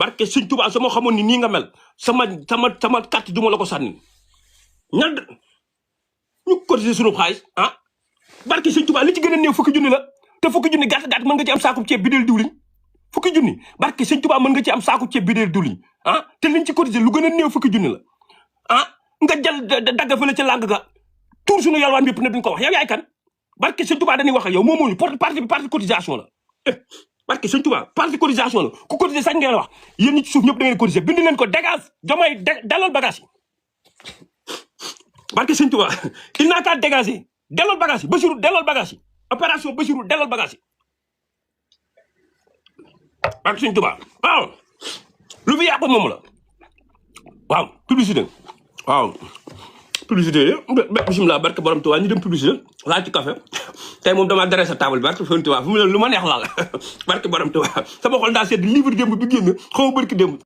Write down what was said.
barke sëñ Tuubaa sama xamoon ni nii nga mel sama carte duma la ko sànni ñal ñu cotiser sunu xaalis ah barke sëñ Tuubaa li ci gën a néew fukki junni la te fukki junni gàtt mën nga ci am saakub ceeb bi del diwliñ fukki junni barke sëñ Tuubaa mën nga ci am saakub ceeb bi del diwliñ ah te liñ ci cotiser lu gën a néew fukki junni la ah nga jël dagga fële ca làng ga tuur sunu yalwaan yëpp ne duñ ko wax yow yaay kan barke sëñ Tuubaa dañuy wax ak yow moom mooñu parti bi parti cotisation la barke sëñ Tuubaa parti cotisation la ku cotiser sañ ngeen wax yéen ñi ci suuf ñëpp da ngeen cotiser bind leen ko dégage Diomaye dalal bagage yi barke sëñ Tuubaa il n'a qu'à dégager delloo bagage yi Bassirou delloo bagage yi opération Bassirou delloo bagage yi barke sëñ Tuubaa waaw lu fi yàqu moom la waaw publicité waaw publicité bismillah barke borom Tuubaa ñu dem publicité laaj ci café tey moom dama dere sa table barke borom Tuubaa fu mu ne lu ma neex laal barke borom Tuubaa sama xol daa sedd livre démb bi génn xaw ma barki démb